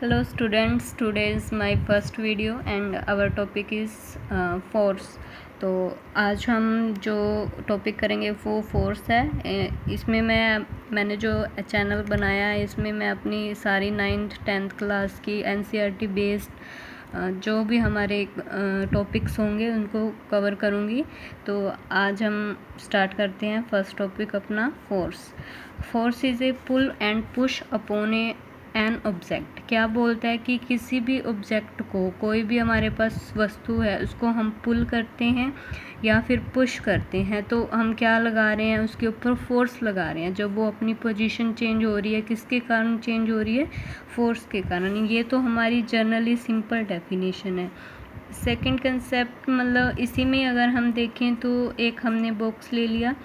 Hello students, today is my first video and our topic is force। तो आज हम जो टॉपिक करेंगे वो फोर्स है। इसमें मैंने जो चैनल बनाया है इसमें मैं अपनी सारी 9th 10th क्लास की NCERT बेस्ड जो भी हमारे टॉपिक्स होंगे उनको कवर करूँगी। तो आज हम स्टार्ट करते हैं फर्स्ट टॉपिक अपना force. Force is a pull and push upon an object. क्या बोलता है कि किसी भी ऑब्जेक्ट को, कोई भी हमारे पास वस्तु है उसको हम पुल करते हैं या फिर पुश करते हैं तो हम क्या लगा रहे हैं, उसके ऊपर फोर्स लगा रहे हैं। जब वो अपनी पोजीशन चेंज हो रही है, किसके कारण चेंज हो रही है? फोर्स के कारण। ये तो हमारी जनरली सिंपल डेफिनेशन है। सेकंड कंसेप्ट मतलब इसी में अगर हम देखें तो एक हमने बॉक्स ले लिया,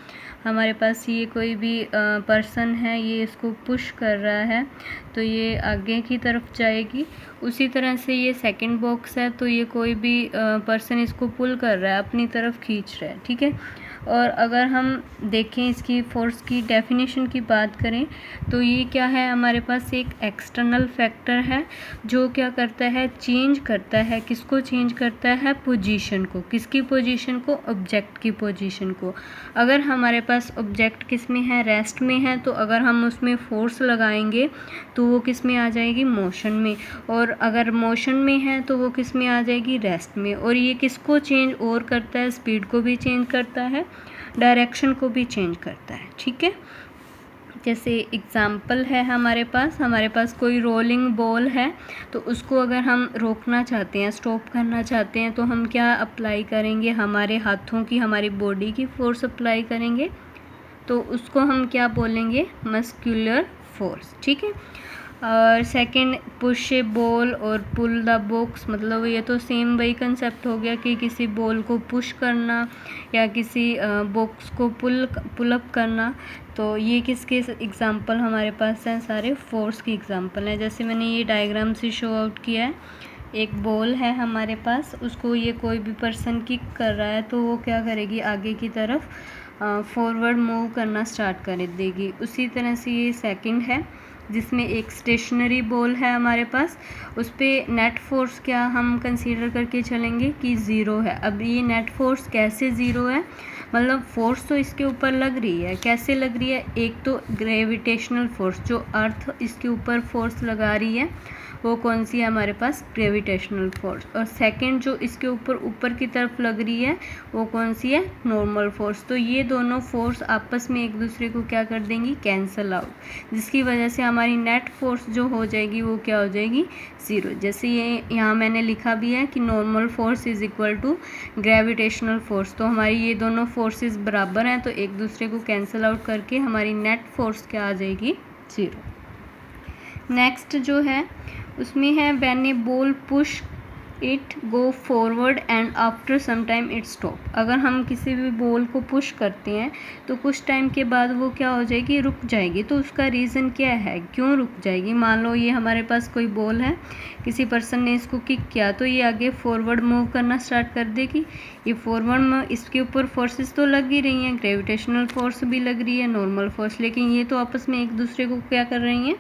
हमारे पास ये कोई भी पर्सन है, ये इसको पुश कर रहा है तो ये आगे की तरफ जाएगी। उसी तरह से ये सेकंड बॉक्स है तो ये कोई भी पर्सन इसको पुल कर रहा है, अपनी तरफ खींच रहा है, ठीक है। और अगर हम देखें इसकी फोर्स की डेफिनेशन की बात करें तो ये क्या है, हमारे पास एक एक्सटर्नल फैक्टर है जो क्या करता है, चेंज करता है। किसको चेंज करता है? पोजीशन को। किसकी पोजीशन को? ऑब्जेक्ट की पोजीशन को। अगर हमारे पास ऑब्जेक्ट किस में है? रेस्ट में है। तो अगर हम उसमें फोर्स लगाएंगे तो वो किस में आ जाएगी? मोशन में। और अगर मोशन में है तो वो किस में आ जाएगी? रेस्ट में। और ये किसको चेंज और करता है? स्पीड को भी चेंज करता है, डायरेक्शन को भी चेंज करता है, ठीक है। जैसे एग्ज़ाम्पल है हमारे पास कोई रोलिंग बॉल है तो उसको अगर हम रोकना चाहते हैं, स्टॉप करना चाहते हैं तो हम क्या अप्लाई करेंगे? हमारे हाथों की, हमारी बॉडी की फोर्स अप्लाई करेंगे। तो उसको हम क्या बोलेंगे? मस्कुलर फोर्स, ठीक है। और सेकंड पुश ए बॉल और पुल द बॉक्स, मतलब ये तो सेम वही कंसेप्ट हो गया कि किसी बॉल को पुश करना या किसी बॉक्स को पुल अप करना। तो ये किसके एग्जांपल हमारे पास हैं? सारे फोर्स की एग्जांपल हैं। जैसे मैंने ये डायग्राम से शो आउट किया है, एक बॉल है हमारे पास, उसको ये कोई भी पर्सन किक कर रहा है तो वो क्या करेगी? आगे की तरफ फॉरवर्ड मूव करना स्टार्ट कर देगी। उसी तरह से ये सेकंड है जिसमें एक स्टेशनरी बॉल है हमारे पास, उस पर नेट फोर्स क्या हम कंसीडर करके चलेंगे कि ज़ीरो है। अब ये नेट फोर्स कैसे ज़ीरो है? मतलब फोर्स तो इसके ऊपर लग रही है, कैसे लग रही है? एक तो ग्रेविटेशनल फोर्स, जो अर्थ इसके ऊपर फोर्स लगा रही है वो कौन सी है हमारे पास? Gravitational force. और सेकंड जो इसके ऊपर की तरफ लग रही है वो कौन सी है? Normal force. तो ये दोनों फोर्स आपस में एक दूसरे को क्या कर देंगी? कैंसल आउट, जिसकी वजह से हमारी नेट फोर्स जो हो जाएगी वो क्या हो जाएगी? ज़ीरो। जैसे ये यहाँ मैंने लिखा भी है कि normal force is equal to gravitational force. तो हमारी ये दोनों फोर्सेस बराबर हैं तो एक दूसरे को कैंसल आउट करके हमारी नेट फोर्स क्या आ जाएगी? ज़ीरो। नेक्स्ट जो है उसमें है when a ball push it go forward and after some time it stop. अगर हम किसी भी बॉल को पुश करते हैं तो कुछ टाइम के बाद वो क्या हो जाएगी? रुक जाएगी। तो उसका रीज़न क्या है, क्यों रुक जाएगी? मान लो ये हमारे पास कोई बॉल है, किसी पर्सन ने इसको किक किया तो ये आगे फॉरवर्ड मूव करना स्टार्ट कर देगी। ये फॉरवर्ड, इसके ऊपर फोर्सेस तो लग ही रही हैं, ग्रेविटेशनल फोर्स भी लग रही है, नॉर्मल फोर्स, लेकिन ये तो आपस में एक दूसरे को क्या कर रही हैं?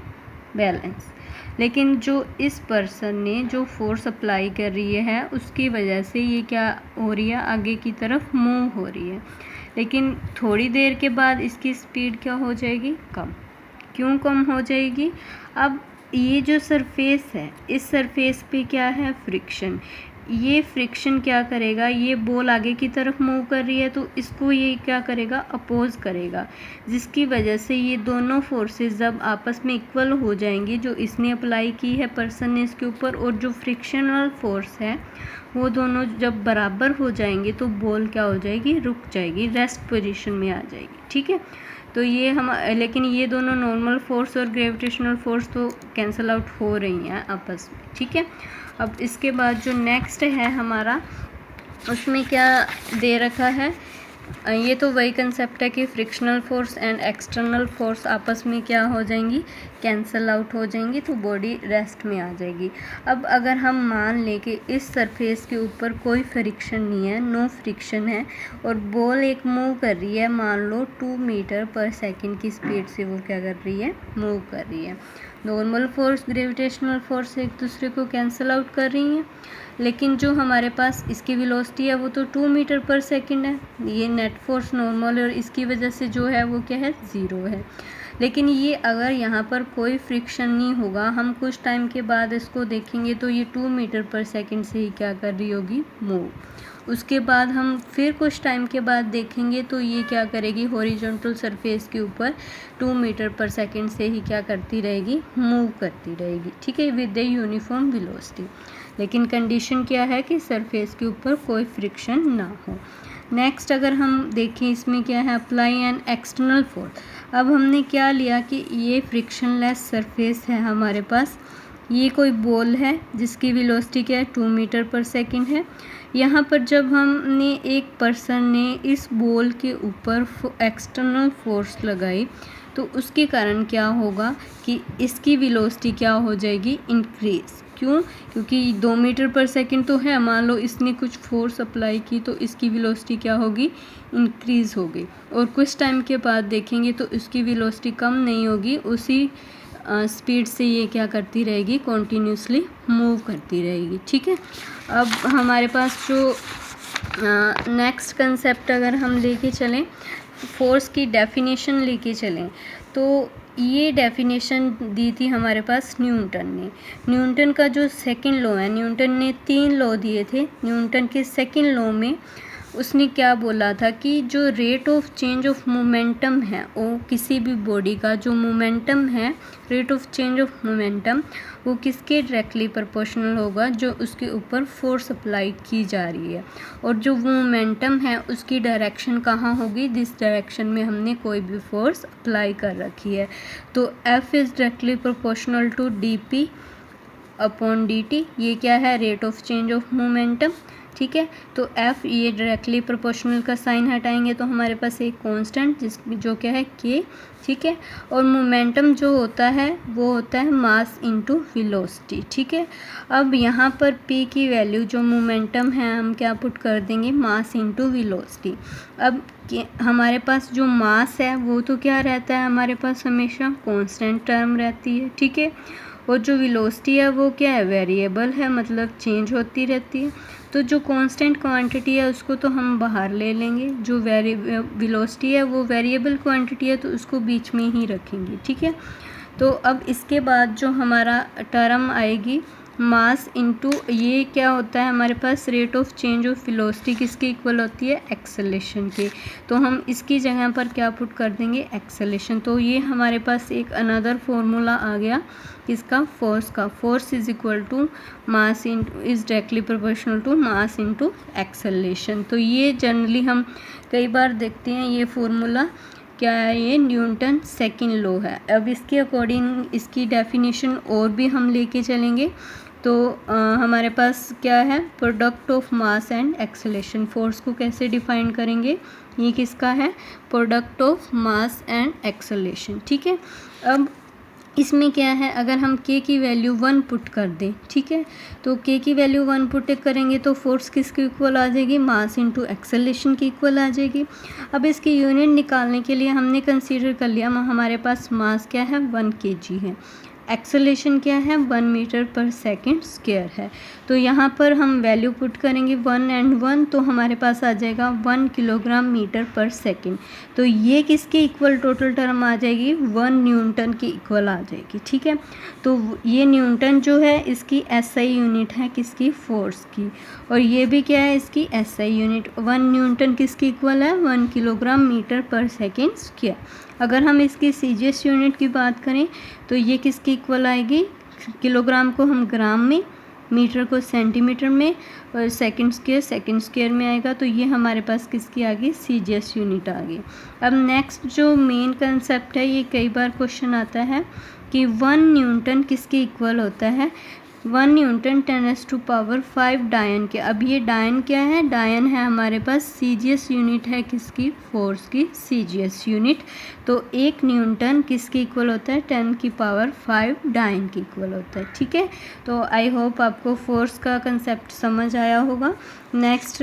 बैलेंस। लेकिन जो इस पर्सन ने जो फोर्स अप्लाई कर रही है उसकी वजह से ये क्या हो रही है? आगे की तरफ मूव हो रही है। लेकिन थोड़ी देर के बाद इसकी स्पीड क्या हो जाएगी? कम। क्यों कम हो जाएगी? अब ये जो सरफेस है, इस सरफेस पे क्या है? फ्रिक्शन। ये फ्रिक्शन क्या करेगा? ये बॉल आगे की तरफ मूव कर रही है तो इसको ये क्या करेगा? अपोज करेगा, जिसकी वजह से ये दोनों फोर्सेस जब आपस में इक्वल हो जाएंगी, जो इसने अप्लाई की है पर्सन ने इसके ऊपर और जो फ्रिक्शनल फोर्स है वो दोनों जब बराबर हो जाएंगे तो बॉल क्या हो जाएगी? रुक जाएगी, रेस्ट पोजीशन में आ जाएगी, ठीक है। तो ये हम, लेकिन ये दोनों नॉर्मल फोर्स और ग्रेविटेशनल फोर्स तो कैंसल आउट हो रही हैं आपस में, ठीक है। अब इसके बाद जो नेक्स्ट है हमारा, उसमें क्या दे रखा है? ये तो वही कंसेप्ट है कि frictional force and external force आपस में क्या हो जाएंगी? कैंसल आउट हो जाएंगी तो बॉडी रेस्ट में आ जाएगी। अब अगर हम मान लें कि इस सरफेस के ऊपर कोई फ्रिक्शन नहीं है, नो फ्रिक्शन है, और बॉल एक मूव कर रही है, मान लो 2 मीटर पर सेकंड की स्पीड से वो क्या कर रही है, मूव कर रही है। नॉर्मल फोर्स, ग्रेविटेशनल फोर्स एक दूसरे को कैंसल आउट कर रही हैं, लेकिन जो हमारे पास इसकी वेलोसिटी है वो तो 2 मीटर पर सेकंड है। ये नेट फोर्स नॉर्मल, और इसकी वजह से जो है वो क्या है, ज़ीरो है। लेकिन ये अगर यहाँ पर कोई फ्रिक्शन नहीं होगा, हम कुछ टाइम के बाद इसको देखेंगे तो ये 2 मीटर पर सेकंड से ही क्या कर रही होगी, मूव। उसके बाद हम फिर कुछ टाइम के बाद देखेंगे तो ये क्या करेगी, हॉरिजॉन्टल सरफेस के ऊपर 2 मीटर पर सेकंड से ही क्या करती रहेगी, मूव करती रहेगी, ठीक है, विद द यूनिफॉर्म वेलोसिटी। लेकिन कंडीशन क्या है कि सरफेस के ऊपर कोई फ्रिक्शन ना हो। नेक्स्ट अगर हम देखें इसमें क्या है, अप्लाई एन एक्सटर्नल फोर्स। अब हमने क्या लिया कि ये फ्रिक्शनलेस सरफेस है हमारे पास, ये कोई बॉल है जिसकी वेलोसिटी क्या है, 2 मीटर पर सेकंड है। यहाँ पर जब हमने एक पर्सन ने इस बॉल के ऊपर एक्सटर्नल फोर्स लगाई तो उसके कारण क्या होगा कि इसकी वेलोसिटी क्या हो जाएगी, इंक्रीज। क्यों? क्योंकि 2 मीटर पर सेकंड तो है, मान लो इसने कुछ फोर्स अप्लाई की तो इसकी वेलोसिटी क्या होगी, इंक्रीज होगी। और कुछ टाइम के बाद देखेंगे तो इसकी वेलोसिटी कम नहीं होगी, उसी स्पीड से ये क्या करती रहेगी, कॉन्टीन्यूसली मूव करती रहेगी, ठीक है। अब हमारे पास जो नेक्स्ट कंसेप्ट अगर हम लेके चलें, फोर्स की डेफिनेशन लेके चलें, तो ये डेफिनेशन दी थी हमारे पास न्यूटन ने। न्यूटन का जो सेकंड लॉ है, न्यूटन ने 3 लॉ दिए थे। न्यूटन के सेकंड लॉ में उसने क्या बोला था कि जो rate of change of momentum है, वो किसी भी बॉडी का जो मोमेंटम है, rate of change of momentum, वो किसके डायरेक्टली प्रोपोर्शनल होगा, जो उसके ऊपर फोर्स अप्लाई की जा रही है। और जो मोमेंटम है उसकी डायरेक्शन कहाँ होगी, जिस डायरेक्शन में हमने कोई भी फोर्स अप्लाई कर रखी है। तो F is directly proportional to dp upon dt। ये क्या है, rate of change of momentum, ठीक है। तो F, ये डायरेक्टली प्रोपोर्शनल का साइन हटाएंगे तो हमारे पास एक कांस्टेंट जो क्या है, K, ठीक है। और मोमेंटम जो होता है वो होता है मास इनटू वेलोसिटी, ठीक है। अब यहाँ पर P की वैल्यू जो मोमेंटम है हम क्या पुट कर देंगे, मास इनटू वेलोसिटी। अब हमारे पास जो मास है वो तो क्या रहता है, हमारे पास हमेशा कांस्टेंट टर्म रहती है, ठीक है। और जो वेलोसिटी है वो क्या है, वेरिएबल है, मतलब चेंज होती रहती है। तो जो कांस्टेंट क्वांटिटी है उसको तो हम बाहर ले लेंगे, जो वेलोसिटी है वो वेरिएबल क्वांटिटी है तो उसको बीच में ही रखेंगे, ठीक है। तो अब इसके बाद जो हमारा टर्म आएगी मास इनटू, ये क्या होता है हमारे पास, rate of change of velocity किसके इक्वल होती है, एक्सेलेरेशन के। तो हम इसकी जगह पर क्या पुट कर देंगे, एक्सेलेरेशन। तो ये हमारे पास एक अनदर फॉर्मूला आ गया किसका, फोर्स का। Force is equal to mass into, is directly proportional to mass into acceleration. तो ये जनरली हम कई बार देखते हैं ये फॉर्मूला क्या है, ये न्यूटन सेकंड लॉ है। अब इसके अकॉर्डिंग इसकी डेफिनेशन और भी हम लेके चलेंगे। तो हमारे पास क्या है, product of mass and acceleration. Force को कैसे डिफाइन करेंगे, ये किसका है, product of mass and acceleration, ठीक है। अब इसमें क्या है, अगर हम K की वैल्यू 1 पुट कर दें, ठीक है, तो K की वैल्यू 1 पुट करेंगे तो फोर्स किसके इक्वल आ जाएगी, मास इनटू एक्सेलेरेशन की इक्वल आ जाएगी। अब इसकी यूनिट निकालने के लिए हमने कंसीडर कर लिया, हमारे पास मास क्या है, 1 kg है, एक्सेलेरेशन क्या है, 1 मीटर पर सेकंड स्क्वायर है। तो यहाँ पर हम वैल्यू पुट करेंगे 1 एंड 1, तो हमारे पास आ जाएगा 1 किलोग्राम मीटर पर सेकंड। तो ये किसके इक्वल टोटल टर्म आ जाएगी, 1 न्यूटन की इक्वल आ जाएगी, ठीक है। तो ये न्यूटन जो है इसकी SI यूनिट है किसकी, फोर्स की, और ये भी क्या है इसकी SI यूनिट। 1 न्यूटन किसकी इक्वल है, 1 किलोग्राम मीटर पर सेकेंड स्क्वायर। अगर हम इसकी CGS यूनिट की बात करें तो ये किसकी इक्वल आएगी, किलोग्राम को हम ग्राम में, मीटर को सेंटीमीटर में, और सेकंड स्क्वायर में आएगा। तो ये हमारे पास किसकी आ गई, CGS यूनिट आ गई। अब नेक्स्ट जो मेन कंसेप्ट है, ये कई बार क्वेश्चन आता है कि 1 न्यूटन किसके इक्वल होता है, 1 न्यूटन 10⁵ डायन के। अब ये डायन क्या है? डायन है हमारे पास सीजीएस यूनिट है किसकी? फोर्स की सीजीएस यूनिट। तो 1 न्यूटन किसके इक्वल होता है? 10⁵ डायन के इक्वल होता है। ठीक है, तो आई होप आपको फोर्स का कंसेप्ट समझ आया होगा। नेक्स्ट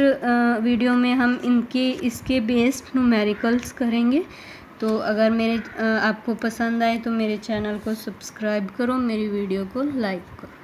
वीडियो में हम इसके बेस्ड न्यूमेरिकल्स करेंगे। तो अगर आपको पसंद आए तो मेरे चैनल को सब्सक्राइब करो, मेरी वीडियो को लाइक करो।